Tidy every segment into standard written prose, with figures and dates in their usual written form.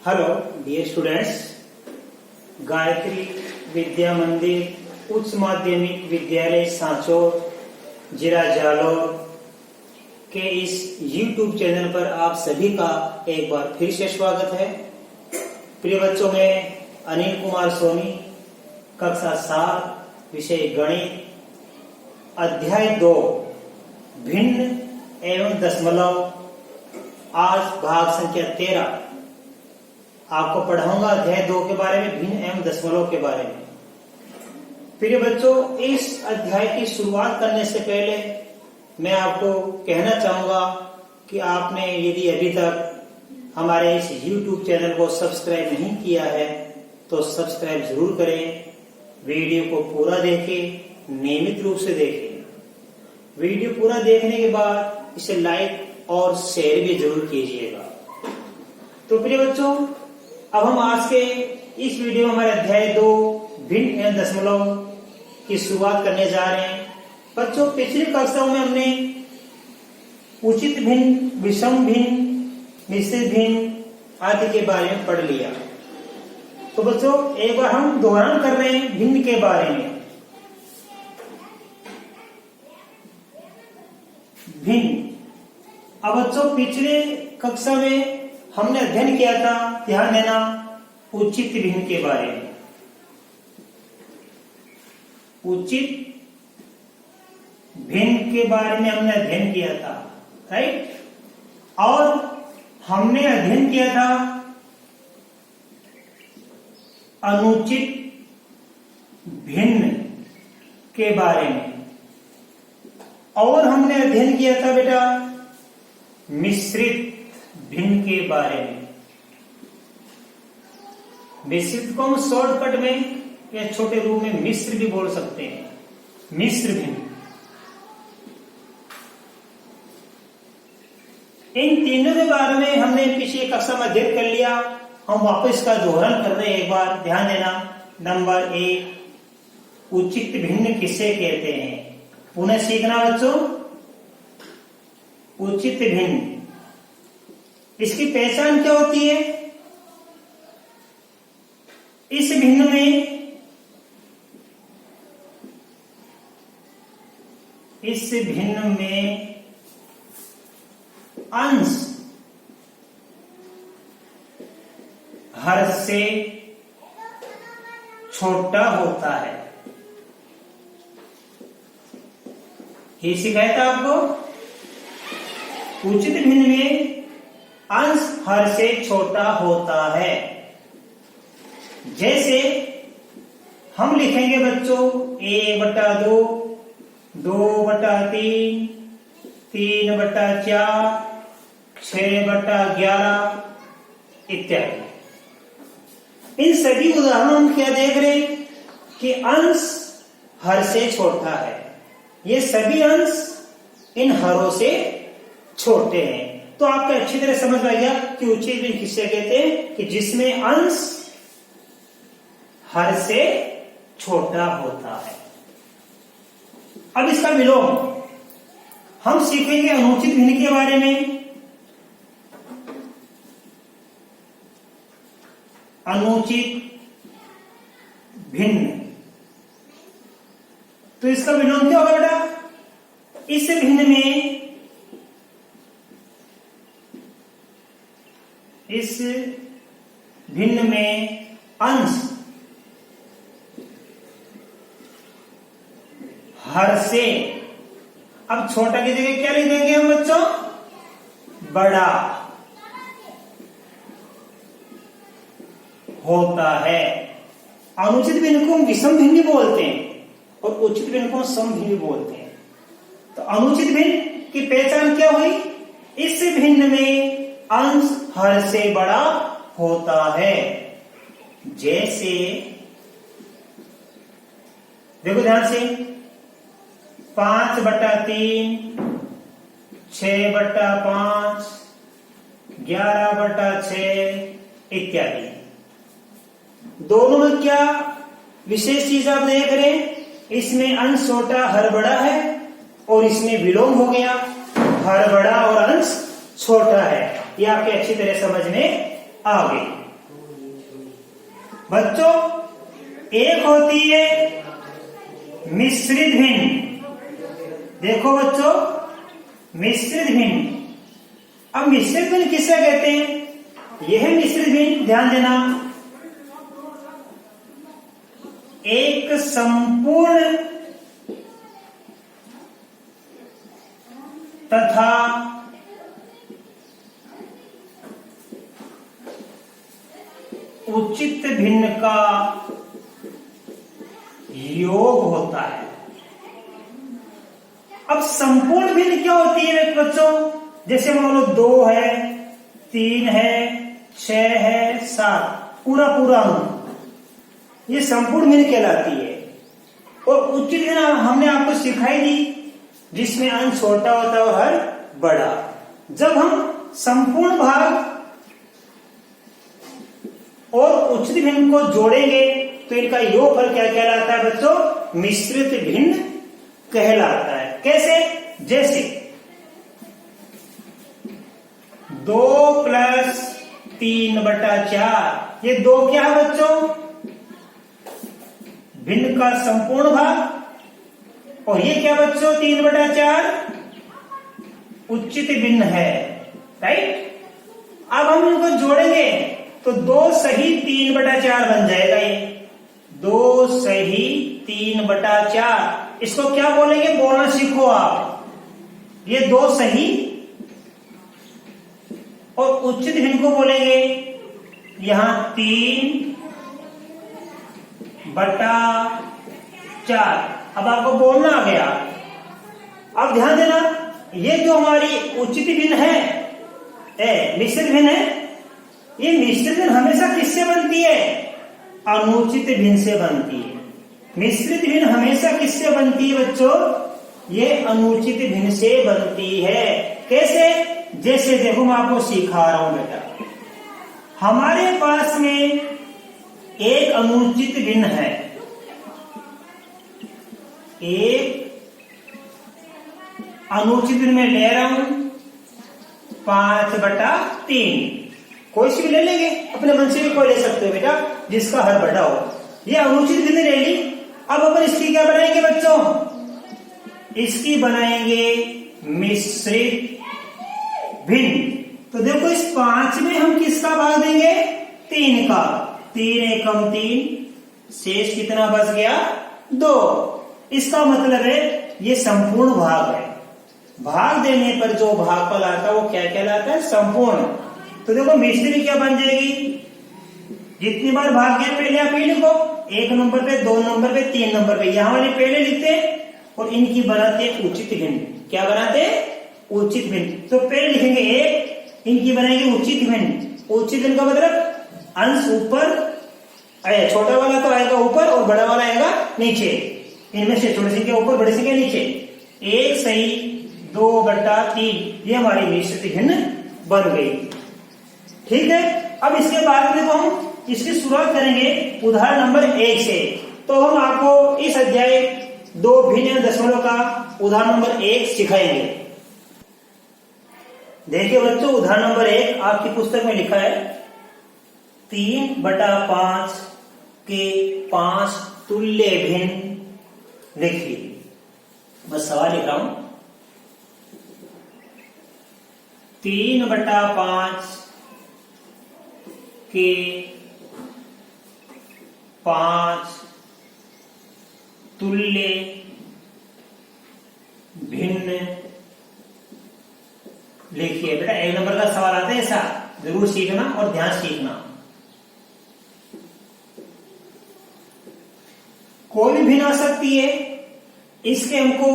Hello dear students, Gayatri विद्या मंदिर उच्च माध्यमिक विद्यालय सांचौर जिला जालौर के इस YouTube चैनल पर आप सभी का एक बार फिर से स्वागत है। प्रिय बच्चों, मैं अनिल कुमार सोनी, कक्षा 7, विषय गणित, अध्याय 2 भिन्न एवं दशमलव, आज भाग संख्या 13 आपको पढ़ाऊंगा। अध्याय 2 के बारे में, भिन्न एवं दशमलव के बारे में। प्रिय बच्चों, इस अध्याय की शुरुआत करने से पहले मैं आपको कहना चाहूंगा कि आपने यदि अभी तक हमारे इस YouTube चैनल को सब्सक्राइब नहीं किया है तो सब्सक्राइब जरूर करें। वीडियो को पूरा देखें, नियमित रूप से देखें। वीडियो पूरा देखने के बाद इसे लाइक और शेयर भी जरूर कीजिएगा। तो प्रिय बच्चों, अब हम आज के इस वीडियो में हमारे अध्याय 2 भिन्न एवं दशमलव की शुरुआत करने जा रहे हैं। बच्चों, पिछली कक्षाओं में हमने उचित भिन्न, विषम भिन्न, मिश्रित भिन्न आदि के बारे में पढ़ लिया। तो बच्चों, एक बार हम दोहरान कर रहे हैं भिन्न के बारे में। भिन्न, अब बच्चों पिछले कक्षा में हमने अध्ययन किया था, ध्यान देना, उचित भिन्न के बारे में। उचित भिन्न के बारे में हमने अध्ययन किया था, राइट। और हमने अध्ययन किया था अनुचित भिन्न के बारे में, और हमने अध्ययन किया था बेटा मिश्रित भिन्न के बारे में। मिश्रित को हम शॉर्टकट में या छोटे रूप में मिश्र भी बोल सकते हैं, मिश्र भिन्न। इन तीनों के बारे में हमने पिछले कक्षा में अध्ययन कर लिया। हम वापस इसका दोहरान कर रहे हैं, एक बार ध्यान देना। नंबर 1, उचित भिन्न किसे कहते हैं? पुनः सीखना बच्चों, उचित भिन्न, इसकी पहचान क्या होती है? इस भिन्न में अंश हर से छोटा होता है। ये सिखाया था आपको। उचित भिन्न में अंश हर से छोटा होता है। जैसे हम लिखेंगे बच्चों a/2, 2/3, 3/4, 6/11 इत्यादि। इन सभी उदाहरणों में क्या देख रहे हैं कि अंश हर से छोटा है। ये सभी अंश इन हरों से छोटे हैं। तो आपको अच्छी तरह समझ में आ गया कि उचित भिन्न किसे कहते हैं, कि जिसमें अंश हर से छोटा होता है। अब इसका विलोम हम सीखेंगे अनुचित भिन्न के बारे में। अनुचित भिन्न, तो इसका विलोम क्या होगा बेटा? इस भिन्न में अंश हर से, अब छोटा की जगह क्या लिख देंगे हम बच्चों? बड़ा होता है। अनुचित भिन्न को हम विषम भिन्न भी बोलते हैं और उचित भिन्न को हम सम भिन्न भी बोलते हैं। तो अनुचित भिन्न की पहचान क्या हुई? इस भिन्न में अंश हर से बड़ा होता है। जैसे देखो ध्यान से, 5/3, 6/5, 11/6 इत्यादि। दोनों में क्या विशेष चीज आप देख रहे हैं? इसमें अंश छोटा, हर बड़ा है, और इसमें विलोम हो गया, हर बड़ा और अंश छोटा है। ये आपके अच्छी तरह समझ में आ गई। बच्चों एक होती है मिश्रित भिन्न। देखो बच्चों, मिश्रित भिन्न। अब मिश्रित भिन्न किसे कहते हैं? यह है मिश्रित भिन्न, ध्यान देना। एक संपूर्ण तथा उचित भिन्न का योग होता है। अब संपूर्ण भिन्न क्या होती है बच्चों? जैसे मान लो 2 है, 3 है, 6 है, 7, पूरा पूरा अंक, ये संपूर्ण भिन्न कहलाती है। और उचित भिन्न हमने आपको सिखाई दी, जिसमें अंश छोटा होता है और हर बड़ा। जब हम संपूर्ण भाग और उचित भिन्न को जोड़ेंगे तो इनका योगफल क्या कहलाता है बच्चों? मिश्रित भिन्न कहलाता है। कैसे? जैसे 2 + 3/4, ये 2 क्या है बच्चों? भिन्न का संपूर्ण भाग। और ये क्या बच्चों? 3/4 उचित भिन्न है, राइट। अब हम इनको जोड़ेंगे तो 2 सही 3/4 बन जाएगा। ये 2 सही 3/4, इसको क्या बोलेंगे? बोलना सीखो आप। ये 2 सही और उचित भिन्न को बोलेंगे यहां 3/4। अब आपको बोलना आ गया। अब ध्यान देना, ये जो हमारी उचित भिन्न है, मिश्रित भिन्न है, ये मिश्रित भिन्न हमेशा किससे बनती है? अनुचित भिन्न से बनती है। मिश्रित भिन्न हमेशा किससे बनती है बच्चों? ये अनुचित भिन्न से बनती है। कैसे? जैसे देखो मैं आपको सिखा रहा हूं बेटा। हमारे पास में एक अनुचित भिन्न है, एक अनुचित भिन्न में ले रहा हूं 5/3। कोई सी भी ले लेंगे, अपने मन से भी कोई ले सकते हो बेटा, जिसका हर बड़ा हो। ये अनुचित भिन्न ले ली। अब अपन इसकी क्या बनाएंगे बच्चों? इसकी बनाएंगे मिश्रित भिन्न। तो देखो इस 5 में हम किसका भाग देंगे? 3 का। 3 एकम 3, शेष कितना बच गया? 2। इसका मतलब है ये संपूर्ण भाग है। भाग देने पर जो भागफल आता है वो क्या कहलाता है? संपूर्ण। तो देखो मिश्रित क्या बन जाएगी? जितनी बार भाग गया पहले आप ये लिखो, 1 नंबर पे, 2 नंबर पे, 3 नंबर पे, यहां वाले पहले लिखते हैं और इनकी बनाते हैं उचित भिन्न। क्या बनाते हैं? उचित भिन्न। तो पहले लिखेंगे 1, इनकी बनाएंगे उचित भिन्न। उचित भिन्न का मतलब अंश ऊपर, छोटा वाला तो आएगा ऊपर और बड़ा वाला आएगा नीचे। इनमें से छोटे संख्या ऊपर, बड़ी संख्या नीचे। 1 सही 2/3, ये हमारी मिश्रित भिन्न बन गई। ठीक है। अब इसके बाद में तो हम इसकी शुरुआत करेंगे उदाहरण नंबर 1 से। तो हम आपको इस अध्याय 2 भिन्न दशमलव का उदाहरण नंबर 1 सिखाएंगे। देखिए बच्चों, उदाहरण नंबर 1 आपकी पुस्तक में लिखा है 3/5 के 5 तुल्य भिन्न लिखिए। बस सवाल लिख रहा हूं। 3/5 के 5 तुल्य भिन्न लिखिए। बेटा 1 नंबर का सवाल आता है ऐसा, जरूर सीखना और ध्यान सीखना। कोई भी भिन्न आ सकती है, इसके हमको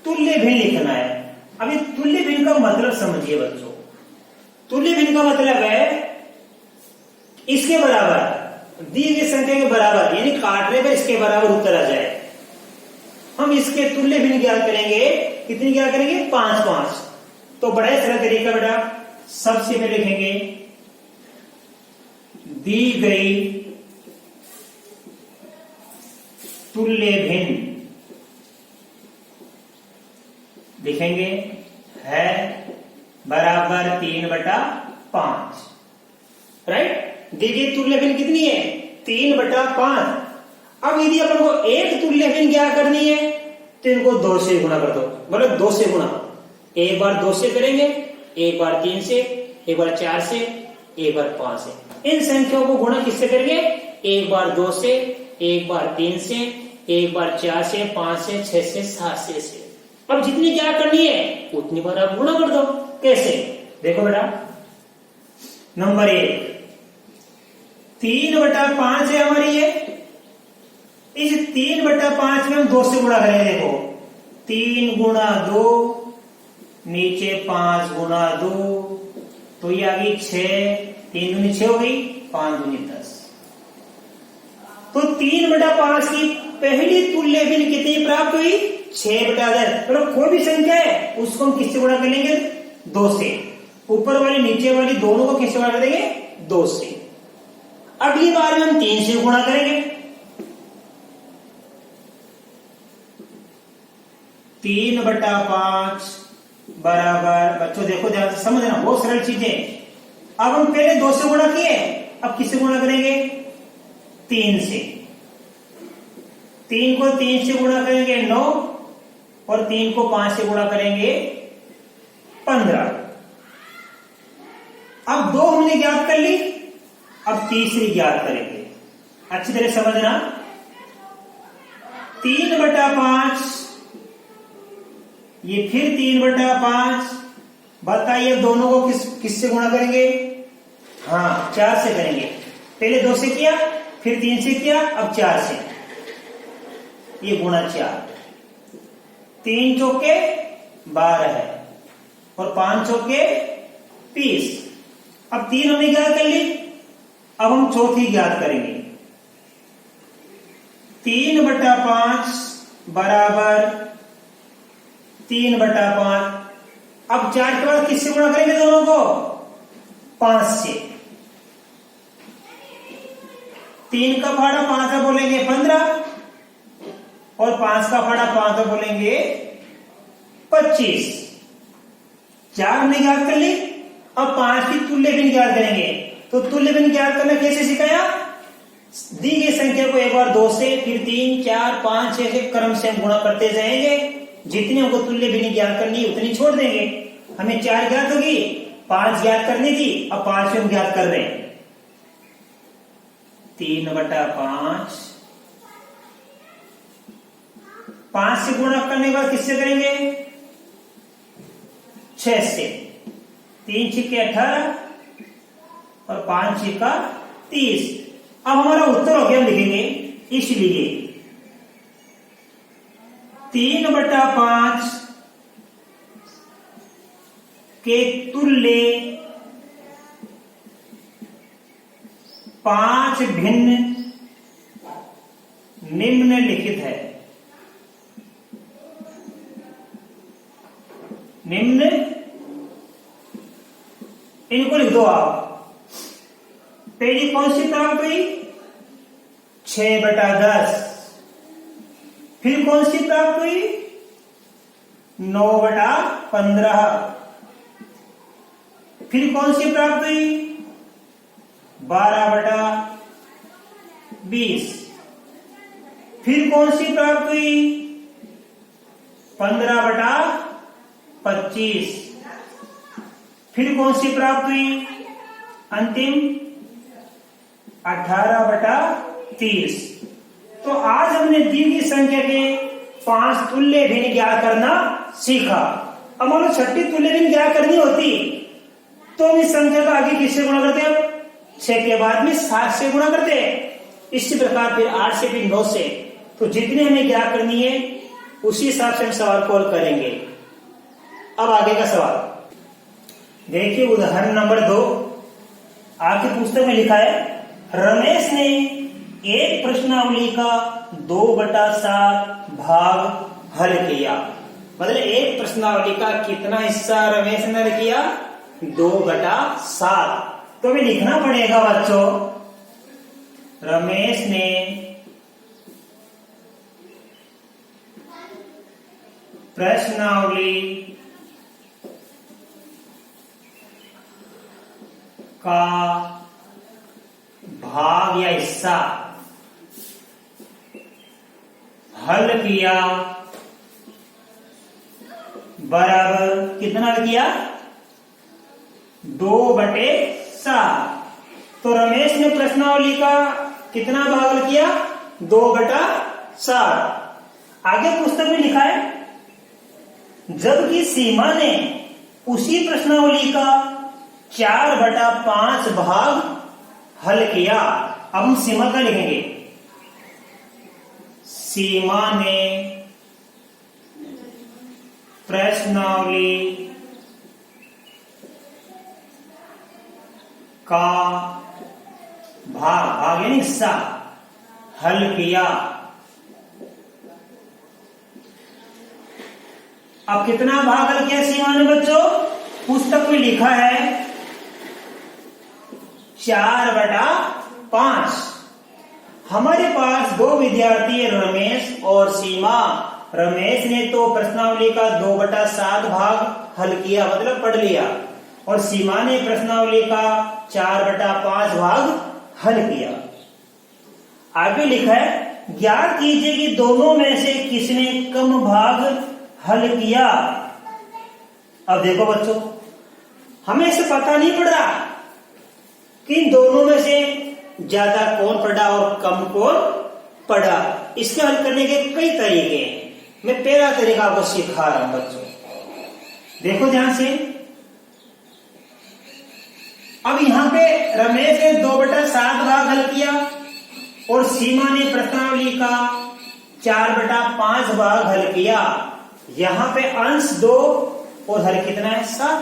तुल्य भिन्न लिखना है। अब ये तुल्य भिन्न का मतलब समझिए बच्चों। तुल्य भिन्न का मतलब है इसके बराबर, दी गई संख्या के बराबर, यानी काटने पर इसके बराबर उत्तर आ जाए। हम इसके तुल्य भिन्न ज्ञात करेंगे। कितनी ज्ञात करेंगे? 5/5। तो बड़ा ही सरल तरीका बेटा, सबसे पहले लिखेंगे दी गई तुल्य भिन्न, लिखेंगे है बराबर 3/5। राइट। दी गई तुल्य भिन्न कितनी है? 3/5। अब यदि अपन को एक तुल्य भिन्न ज्ञात करनी है तो इनको 2 से गुणा कर दो, मतलब 2 से गुणा। एक बार 2 से करेंगे, एक बार 3 से, एक बार 4 से, एक बार 5 से। इन संख्याओं को गुणा किससे करेंगे? एक बार 2 से, एक बार 3 से, एक बार 4 से, 5 से, 6 से, 7 से। अब जितनी ज्ञात करनी है उतनी बार आप गुणा कर दो। कैसे? देखो बेटा, नंबर 1 3/5 है हमारी ये। इस 3/5 में हम 2 से गुणा करेंगे। देखो 3 गुणा 2, नीचे 5 गुणा 2, तो ये आ गई 6, 3 दूनी 6 हो गई, 5 दूनी 10। तो 3/5 की पहली तुल्य भिन्न कितनी प्राप्त हुई? 6/10। मतलब कोई भी संख्या है उसको हम किससे गुणा कर लेंगे? 2 से। ऊपर वाली नीचे वाली दोनों को किससे गुणा कर देंगे? 2 से। अगली बार में हम 3 से गुणा करेंगे। 3/5 बराबर, बच्चों देखो ध्यान से समझना, बहुत सरल चीजें। अब हम पहले 2 से गुणा किए, अब किससे गुणा करेंगे? 3 से। 3 को 3 से गुणा करेंगे 9, और 3 को 5 से गुणा करेंगे 15। अब 2 हमने ज्ञात कर ली, अब तीसरी ज्ञात करेंगे। अच्छी तरह समझना। 3/5, ये फिर 3/5। बताइए दोनों को किससे गुणा करेंगे? हाँ, 4 से करेंगे। पहले 2 से किया, फिर 3 से किया, अब 4 से। ये गुणा 4, 3 चौके 12 है, और 5 चौके 30। अब 3 हमने ज्ञात कर ली, अब हम चौथी ज्ञात करेंगे। 3/5 बराबर 3/5। अब 4 के बाद किससे गुणा करेंगे दोनों को? 5 से। 3 का फाड़ा 5 से बोलेंगे 15, और 5 का फाड़ा 5 से बोलेंगे 25। 4 हमने ज्ञात कर ली, अब 5 की तुल्य भिन्न ज्ञात करेंगे। तो तुल्य भिन्न ज्ञात करना कैसे सिखाया? दी गई संख्या को एक बार 2 से, फिर 3, 4, 5, 6 के क्रम से हम गुणा करते जाएंगे। जितनी हमको तुल्य भिन्न ज्ञात करनी है उतनी छोड़ देंगे। हमें 4 ज्ञात होगी, 5 ज्ञात करनी थी, अब 5 हम ज्ञात कर रहे हैं। 3/5, 5 से गुणा करने के बाद किससे करेंगे? 6 से। 3 छिके 18, और 5 छिका 30। अब हमारा उत्तर हो गया, हम लिखेंगे इसलिए 3/5 के तुल्य 5 भिन्न निम्नलिखित है। निम्न, इनको लिख दो आप। पहली कौन सी प्राप्त हुई? 6/10। फिर कौन सी प्राप्त हुई? 9/15। फिर कौन सी प्राप्त हुई? 12/20। फिर कौन सी प्राप्त हुई? 15/25। फिर कौन सी प्राप्त हुई? अंतिम 18/30। तो आज हमने दी गई संख्या के 5 तुल्य भिन्न ज्ञात करना सीखा। अब मान लो छठी तुल्य भिन्न ज्ञात करनी होती तो हम इस संख्या का आगे किससे गुणा करते हैं? 6 के बाद में 7 से गुणा करते हैं। इसी प्रकार फिर 8 से, फिर 9 से। तो जितनी हमें ज्ञात करनी है उसी हिसाब से हम सवाल कॉल करेंगे। अब आगे का सवाल देखिए, उदाहरण नंबर 2 आपकी पुस्तक में लिखा है, रमेश ने एक प्रश्नावली का 2/7 भाग हल किया। मतलब एक प्रश्नावली का कितना हिस्सा रमेश ने हल किया? 2/7। तो हमें लिखना पड़ेगा बच्चों, रमेश ने प्रश्नावली का भाग या हिस्सा हल किया बराबर कितना हल किया 2/7। तो रमेश ने प्रश्नावली का कितना भाग हल किया 2/7। आगे पुस्तक में लिखा है जबकि सीमा ने उसी प्रश्नावली का 4/5 भाग हल किया। अब हम सीमा का लिखेंगे, सीमा ने प्रश्नावली का भाग यानी हिस्सा हल किया। अब कितना भाग हल किया सीमा ने बच्चों? पुस्तक में लिखा है 4/5। हमारे पास दो विद्यार्थी है रमेश और सीमा। रमेश ने तो प्रश्नावली का 2/7 भाग हल किया मतलब पढ़ लिया, और सीमा ने प्रश्नावली का 4/5 भाग हल किया। आगे लिखा है ज्ञात कीजिए कि दोनों में से किसने कम भाग हल किया। अब देखो बच्चों, हमें इसे पता नहीं पड़ रहा कि इन दोनों में से ज्यादा कौन पढ़ा और कम कौन पढ़ा। इसके हल करने के कई तरीके हैं। मैं पहला तरीका आपको सिखा रहा हूं बच्चों, देखो ध्यान से। अब यहां पे रमेश ने 2/7 भाग हल किया और सीमा ने प्रश्नावली का 4/5 भाग हल किया। यहां पे अंश 2 और हर कितना है 7,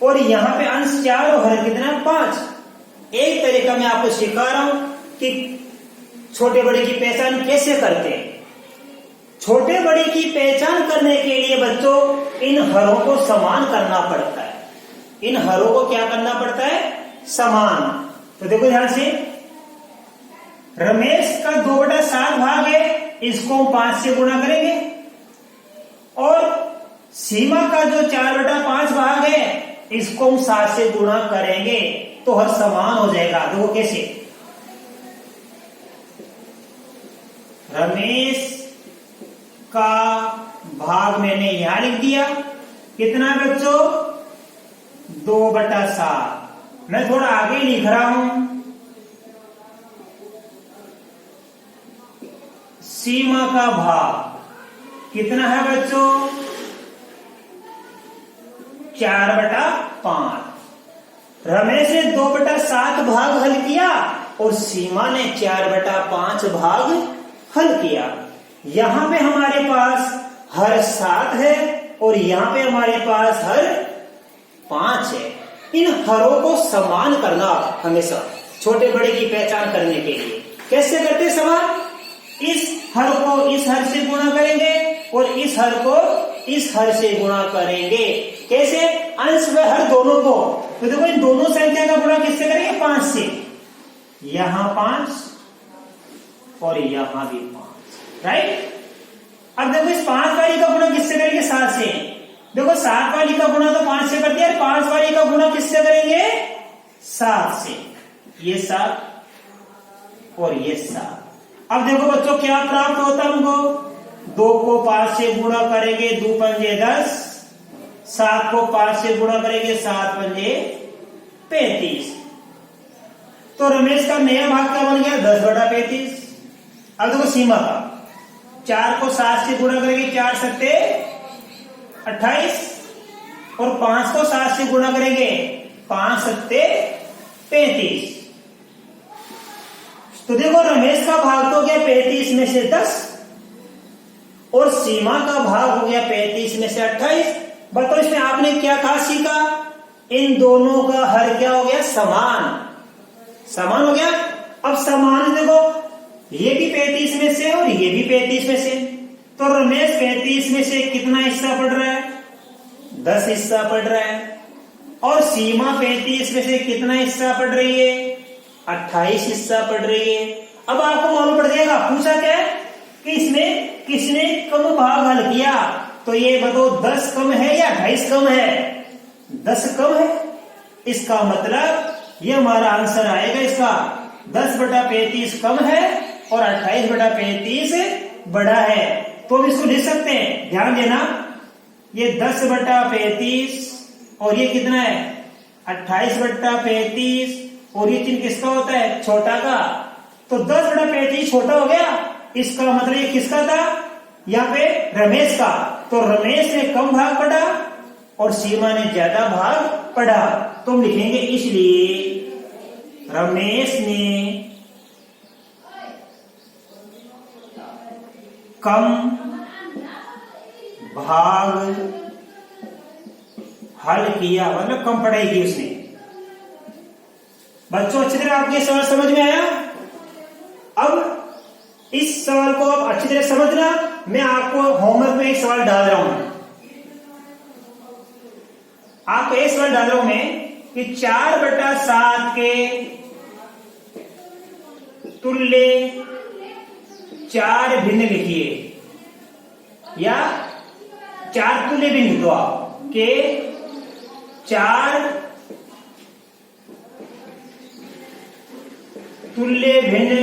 और यहां पे अंश 4 और हर कितना है 5। एक तरीका मैं आपको सिखा रहा हूं कि छोटे बड़े की पहचान कैसे करते हैं। छोटे बड़े की पहचान करने के लिए बच्चों इन हरों को समान करना पड़ता है। इन हरों को क्या करना पड़ता है? समान। तो देखो ध्यान से, रमेश का 2/7 भाग है, इसको हम 5 से गुणा करेंगे, और सीमा का जो 4/5 भाग है इसको हम 7 से गुणा करेंगे तो हर समान हो जाएगा। देखो कैसे, रमेश का भाग मैंने यहां लिख दिया, कितना बच्चों 2/7। मैं थोड़ा आगे लिख रहा हूं, सीमा का भाग कितना है बच्चों 4/5। रमेश ने 2/7 भाग हल किया और सीमा ने 4/5 भाग हल किया। यहां पे हमारे पास हर 7 है और यहां पे हमारे पास हर 5 है। इन हरों को समान करना हमेशा छोटे बड़े की पहचान करने के लिए कैसे करते समान? इस हर को इस हर से गुणा करेंगे और इस हर को इस हर से गुणा करेंगे। कैसे? अंश व हर दोनों को। तो देखो इन दोनों संख्या का गुणा किससे करेंगे? 5 से। यहां 5 और यहां भी 5, राइट। अब देखो इस 5 वाली का गुणा किससे करेंगे? 7 से। देखो 7 वाली का गुणा तो 5 से कर दिया, 5 वाली का गुणा किससे करेंगे? 7 से। ये 7 और ये 7। अब देखो बच्चों क्या प्राप्त होता है हमको? 2 को 5 से गुणा करेंगे 2 पंजे 10, 7 को 5 से गुणा करेंगे 7 पंजे 35। तो रमेश का नया भाग क्या बन गया? 10/35। अब देखो सीमा का 4 को 7 से गुणा करेंगे 4 सत्ते 28, और 5 को 7 से गुणा करेंगे 5 सत्ते 35। तो देखो रमेश का भाग तो हो गया 35 में से 10 और सीमा का भाग हो गया 35 में से 28। बताओ इसमें आपने क्या खास सीखा? इन दोनों का हर क्या हो गया? समान। समान हो गया। अब समान देखो, ये भी 35 में से और ये भी 35 में से। तो रमेश 35 में से कितना हिस्सा पढ़ रहा है? 10 हिस्सा पढ़ रहा है। और सीमा 35 में से कितना हिस्सा पढ़ रही है? 28 हिस्सा पढ़ रही है। अब आपको मालूम पड़ जाएगा, पूछा क्या है कि इसमें किसने कम भाग हल किया। तो ये बताओ 10 कम है या 28 कम है? 10 कम है। इसका मतलब ये हमारा आंसर आएगा इसका। 10/35 कम है और 28/35 बड़ा है। तो हम इसको लिख सकते हैं, ध्यान देना, ये 10/35 और ये कितना है 28/35 और ये चिन्ह किसका होता है, छोटा का। तो 10/35 छोटा हो गया, इसका मतलब ये किसका था, यहाँ पे रमेश का। तो रमेश ने कम भाग पढ़ा और सीमा ने ज्यादा भाग पढ़ा। तो हम लिखेंगे इसलिए रमेश ने कम भाग हल किया, मतलब कम पढ़ाई की उसने। बच्चों अच्छी तरह आपके सवाल समझ में आया। अब इस सवाल को आप अच्छी तरह समझना। मैं आपको होमवर्क में एक सवाल डाल रहा हूं, आपको एक सवाल डाल रहा हूं मैं कि 4/7 के तुल्य 4 भिन्न लिखिए, या 4 तुल्य भिन्न लिख दो आप के 4 तुल्य भिन्न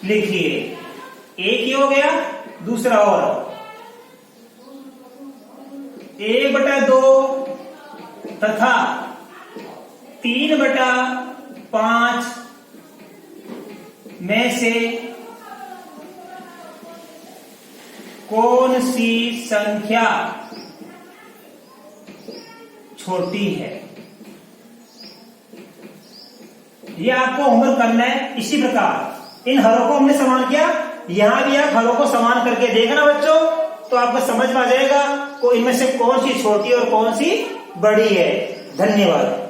लिखिए। एक ही हो गया, दूसरा और 1/2 तथा 3/5 में से कौन सी संख्या छोटी है। ये आपको होमवर्क करना है। इसी प्रकार इन हरों को हमने समान किया, यहां भी आप हरों को समान करके देखना बच्चों, तो आपको समझ में आ जाएगा को इनमें से कौन सी छोटी और कौन सी बड़ी है। धन्यवाद।